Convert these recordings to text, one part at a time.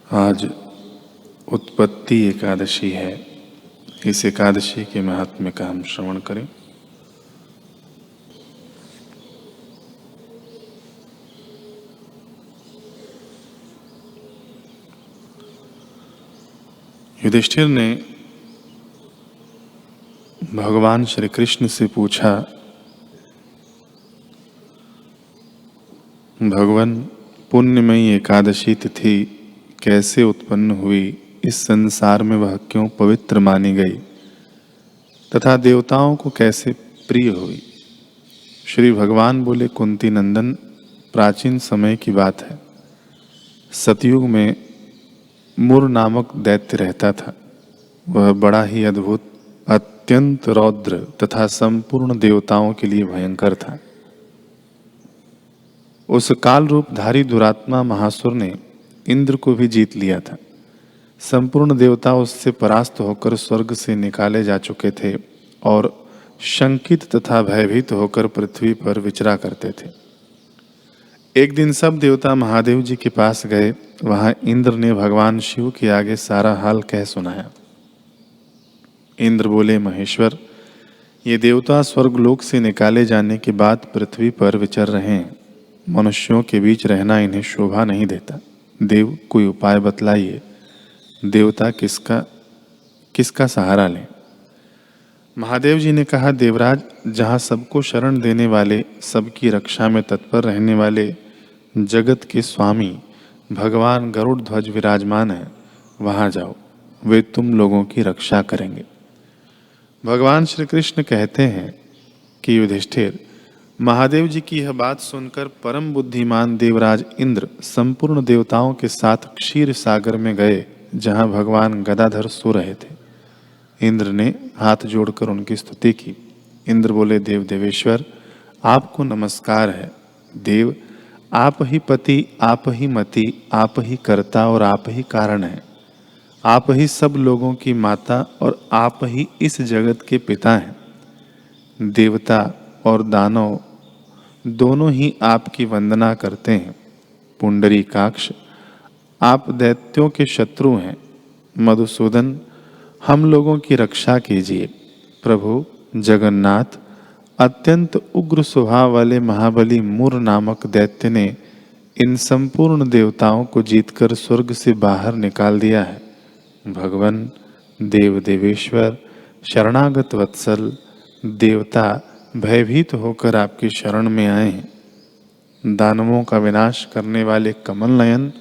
आज उत्पत्ति एकादशी है। इस एकादशी के महात्म्य का हम श्रवण करें। युधिष्ठिर ने भगवान श्री कृष्ण से पूछा, भगवान, पुण्यमयी एकादशी तिथि कैसे उत्पन्न हुई, इस संसार में वह क्यों पवित्र मानी गई तथा देवताओं को कैसे प्रिय हुई। श्री भगवान बोले, कुंती नंदन, प्राचीन समय की बात है। सतयुग में मुर नामक दैत्य रहता था। वह बड़ा ही अद्भुत, अत्यंत रौद्र तथा संपूर्ण देवताओं के लिए भयंकर था। उस काल रूपधारी दुरात्मा महासुर ने इंद्र को भी जीत लिया था। संपूर्ण देवता उससे परास्त होकर स्वर्ग से निकाले जा चुके थे और शंकित तथा भयभीत होकर पृथ्वी पर विचरा करते थे। एक दिन सब देवता महादेव जी के पास गए। वहां इंद्र ने भगवान शिव के आगे सारा हाल कह सुनाया। इंद्र बोले, महेश्वर, ये देवता स्वर्गलोक से निकाले जाने के बाद पृथ्वी पर विचर रहे हैं। मनुष्यों के बीच रहना इन्हें शोभा नहीं देता। देव, कोई उपाय बतलाइए। देवता किसका सहारा लें। महादेव जी ने कहा, देवराज, जहाँ सबको शरण देने वाले, सबकी रक्षा में तत्पर रहने वाले जगत के स्वामी भगवान गरुड़ ध्वज विराजमान हैं, वहाँ जाओ। वे तुम लोगों की रक्षा करेंगे। भगवान श्री कृष्ण कहते हैं कि युधिष्ठिर, महादेव जी की यह बात सुनकर परम बुद्धिमान देवराज इंद्र संपूर्ण देवताओं के साथ क्षीर सागर में गए, जहाँ भगवान गदाधर सो रहे थे। इंद्र ने हाथ जोड़कर उनकी स्तुति की। इंद्र बोले, देव देवेश्वर, आपको नमस्कार है। देव, आप ही पति, आप ही मति, आप ही कर्ता और आप ही कारण हैं। आप ही सब लोगों की माता और आप ही इस जगत के पिता हैं। देवता और दानव दोनों ही आपकी वंदना करते हैं। पुंडरीकाक्ष, आप दैत्यों के शत्रु हैं। मधुसूदन, हम लोगों की रक्षा कीजिए। प्रभु जगन्नाथ, अत्यंत उग्र स्वभाव वाले महाबली मुर नामक दैत्य ने इन संपूर्ण देवताओं को जीतकर स्वर्ग से बाहर निकाल दिया है। भगवान देव देवेश्वर, शरणागत वत्सल, देवता भयभीत होकर आपकी शरण में आए हैं। दानवों का विनाश करने वाले कमल नयन,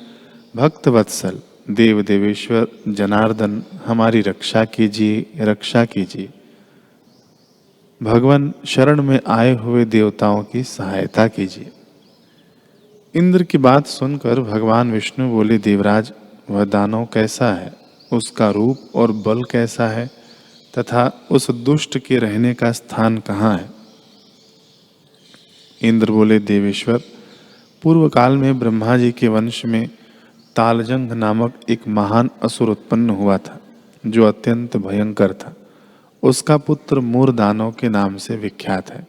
भक्त वत्सल, देव देवेश्वर जनार्दन, हमारी रक्षा कीजिए, रक्षा कीजिए। भगवान, शरण में आए हुए देवताओं की सहायता कीजिए। इंद्र की बात सुनकर भगवान विष्णु बोले, देवराज, वह दानव कैसा है, उसका रूप और बल कैसा है तथा उस दुष्ट के रहने का स्थान कहाँ है। इंद्र बोले, देवेश्वर, पूर्व काल में ब्रह्मा जी के वंश में तालजंग नामक एक महान असुर उत्पन्न हुआ था, जो अत्यंत भयंकर था। उसका पुत्र मूर दानव के नाम से विख्यात है।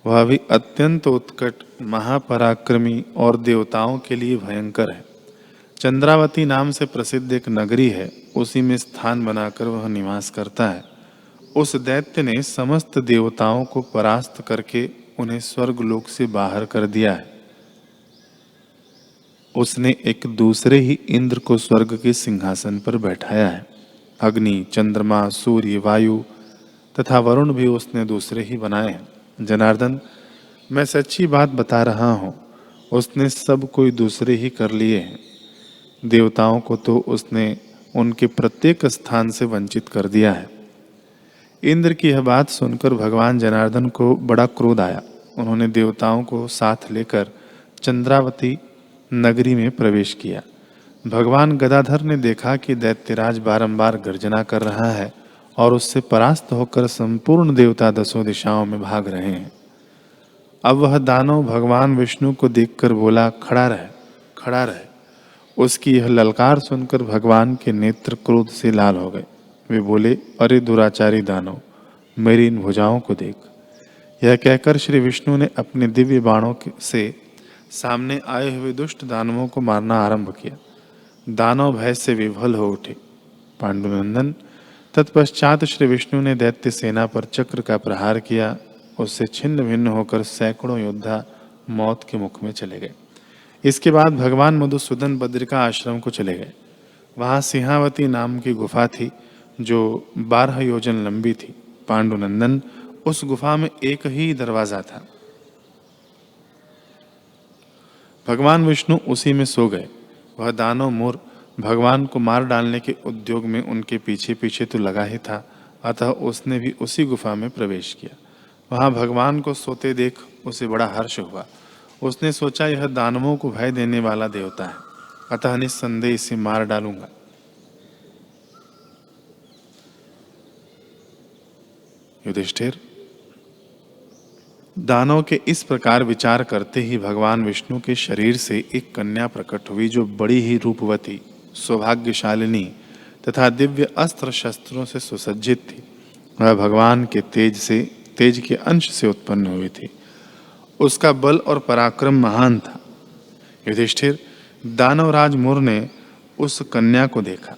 वह भी अत्यंत उत्कट, महापराक्रमी और देवताओं के लिए भयंकर है। चंद्रावती नाम से प्रसिद्ध एक नगरी है, उसी में स्थान बनाकर वह निवास करता है। उस दैत्य ने समस्त देवताओं को परास्त करके उन्हें स्वर्गलोक से बाहर कर दिया है। उसने एक दूसरे ही इंद्र को स्वर्ग के सिंहासन पर बैठाया है। अग्नि, चंद्रमा, सूर्य, वायु तथा वरुण भी उसने दूसरे ही बनाए हैं। जनार्दन, मैं सच्ची बात बता रहा हूँ, उसने सब कोई दूसरे ही कर लिए हैं। देवताओं को तो उसने उनके प्रत्येक स्थान से वंचित कर दिया है। इंद्र की यह बात सुनकर भगवान जनार्दन को बड़ा क्रोध आया। उन्होंने देवताओं को साथ लेकर चंद्रावती नगरी में प्रवेश किया। भगवान गदाधर ने देखा कि दैत्यराज बारंबार गर्जना कर रहा है और उससे परास्त होकर संपूर्ण देवता दसों दिशाओं में भाग रहे हैं। अब वह दानव भगवान विष्णु को देखकर बोला, खड़ा रह, खड़ा रह। उसकी यह ललकार सुनकर भगवान के नेत्र क्रोध से लाल हो गए। वे बोले, अरे दुराचारी दानव, मेरी इन भुजाओं को देख। यह कहकर श्री विष्णु ने अपने दिव्य बाणों से सामने आए हुए दुष्ट दानवों को मारना आरंभ किया। दानव भय से विह्वल हो उठे। पांडुनंदन, तत्पश्चात श्री विष्णु ने दैत्य सेना पर चक्र का प्रहार किया। उससे छिन्न भिन्न होकर सैकड़ों योद्धा मौत के मुख में चले गए। इसके बाद भगवान मधुसूदन बद्रिका आश्रम को चले गए। वहाँ सिंहावती नाम की गुफा थी जो 12 योजन लंबी थी। पांडुनंदन, उस गुफा में एक ही दरवाजा था। भगवान विष्णु उसी में सो गए। वह दानव मोर भगवान को मार डालने के उद्योग में उनके पीछे पीछे तो लगा ही था, अतः उसने भी उसी गुफा में प्रवेश किया। वहां भगवान को सोते देख उसे बड़ा हर्ष हुआ। उसने सोचा, यह दानवों को भय देने वाला देवता है, अतः निस्संदेह इसे मार डालूंगा। युधिष्ठिर, दानव के इस प्रकार विचार करते ही भगवान विष्णु के शरीर से एक कन्या प्रकट हुई जो बड़ी ही रूपवती, सौभाग्यशालिनी तथा दिव्य अस्त्र शस्त्रों से सुसज्जित थी। वह भगवान के तेज के अंश से उत्पन्न हुई थी। उसका बल और पराक्रम महान था। युधिष्ठिर, दानवराज मुर ने उस कन्या को देखा।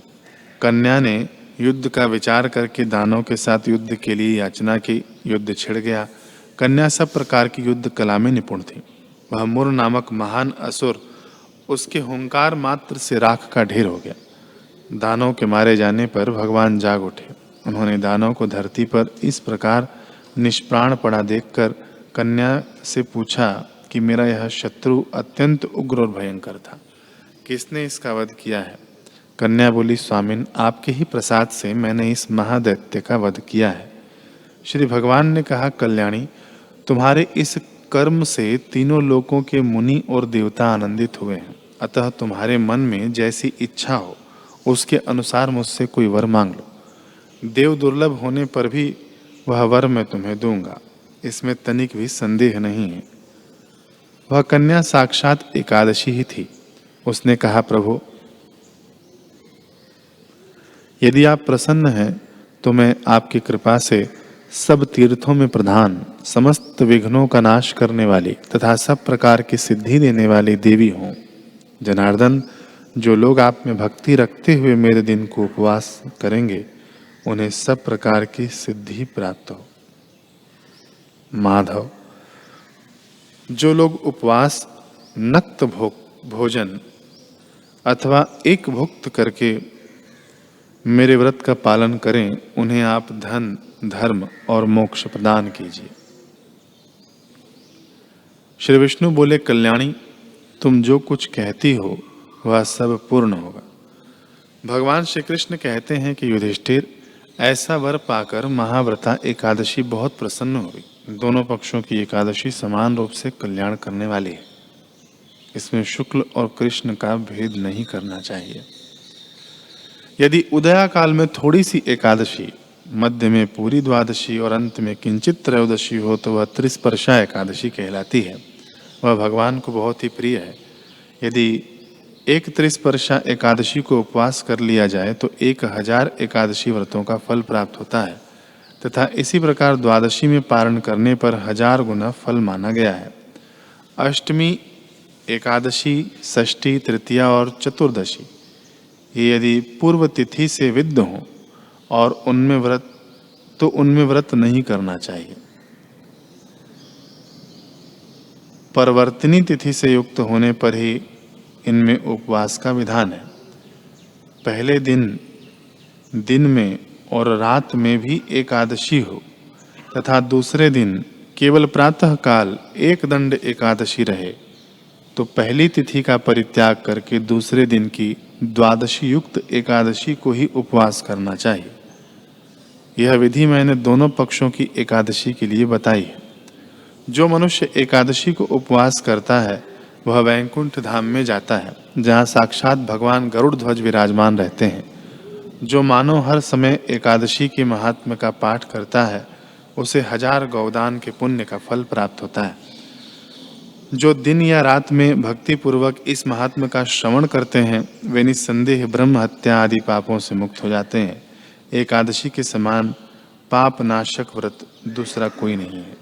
कन्या ने युद्ध का विचार करके दानव के साथ युद्ध के लिए याचना की। युद्ध छिड़ गया। कन्या सब प्रकार की युद्ध कला में निपुण थी। वह मुर नामक महान असुर उसके हुंकार मात्र से राख का ढेर हो गया। दानव के मारे जाने पर भगवान जाग उठे। उन्होंने दानव को धरती पर इस प्रकार निष्प्राण पड़ा देखकर कन्या से पूछा कि मेरा यह शत्रु अत्यंत उग्र और भयंकर था, किसने इसका वध किया है? कन्या बोली, स्वामिन, आपके ही प्रसाद से मैंने इस महादैत्य का वध किया है। श्री भगवान ने कहा, कल्याणी, तुम्हारे इस कर्म से तीनों लोकों के मुनि और देवता आनंदित हुए हैं, अतः तुम्हारे मन में जैसी इच्छा हो उसके अनुसार मुझसे कोई वर मांग लो। देव दुर्लभ होने पर भी वह वर मैं तुम्हें दूंगा, इसमें तनिक भी संदेह नहीं है। वह कन्या साक्षात एकादशी ही थी। उसने कहा, प्रभु, यदि आप प्रसन्न हैं तो मैं आपकी कृपा से सब तीर्थों में प्रधान, समस्त विघ्नों का नाश करने वाली तथा सब प्रकार की सिद्धि देने वाली देवी हूँ। जनार्दन, जो लोग आप में भक्ति रखते हुए मेरे दिन को उपवास करेंगे उन्हें सब प्रकार की सिद्धि प्राप्त हो। माधव, जो लोग उपवास, नक्त भोजन अथवा एक भुक्त करके मेरे व्रत का पालन करें उन्हें आप धन, धर्म और मोक्ष प्रदान कीजिए। श्री विष्णु बोले, कल्याणी, तुम जो कुछ कहती हो वह सब पूर्ण होगा। भगवान श्री कृष्ण कहते हैं कि युधिष्ठिर, ऐसा वर पाकर महाव्रता एकादशी बहुत प्रसन्न हुई। दोनों पक्षों की एकादशी समान रूप से कल्याण करने वाली है। इसमें शुक्ल और कृष्ण का भेद नहीं करना चाहिए। यदि उदया काल में थोड़ी सी एकादशी, मध्य में पूरी द्वादशी और अंत में किंचित त्रयोदशी हो तो वह त्रिस्पर्शा एकादशी कहलाती है। वह भगवान को बहुत ही प्रिय है। यदि एक त्रिस्पर्शा एकादशी को उपवास कर लिया जाए तो 1000 एकादशी व्रतों का फल प्राप्त होता है तथा इसी प्रकार द्वादशी में पारण करने पर 1000 गुना फल माना गया है। अष्टमी, एकादशी, षष्ठी, तृतीया और चतुर्दशी ये यदि पूर्व तिथि से विद्ध हों और उनमें व्रत नहीं करना चाहिए। परवर्तिनी तिथि से युक्त होने पर ही इनमें उपवास का विधान है। पहले दिन में और रात में भी एकादशी हो तथा दूसरे दिन केवल प्रातः काल एक दंड एकादशी रहे तो पहली तिथि का परित्याग करके दूसरे दिन की द्वादशी युक्त एकादशी को ही उपवास करना चाहिए। यह विधि मैंने दोनों पक्षों की एकादशी के लिए बताई है। जो मनुष्य एकादशी को उपवास करता है वह वैकुंठ धाम में जाता है, जहाँ साक्षात भगवान गरुड़ ध्वज विराजमान रहते हैं। जो मानव हर समय एकादशी के महात्म्य का पाठ करता है उसे 1000 गौदान के पुण्य का फल प्राप्त होता है। जो दिन या रात में भक्ति पूर्वक इस महात्म्य का श्रवण करते हैं वे निस्संदेह ब्रह्म हत्या आदि पापों से मुक्त हो जाते हैं। एकादशी के समान पाप नाशक व्रत दूसरा कोई नहीं है।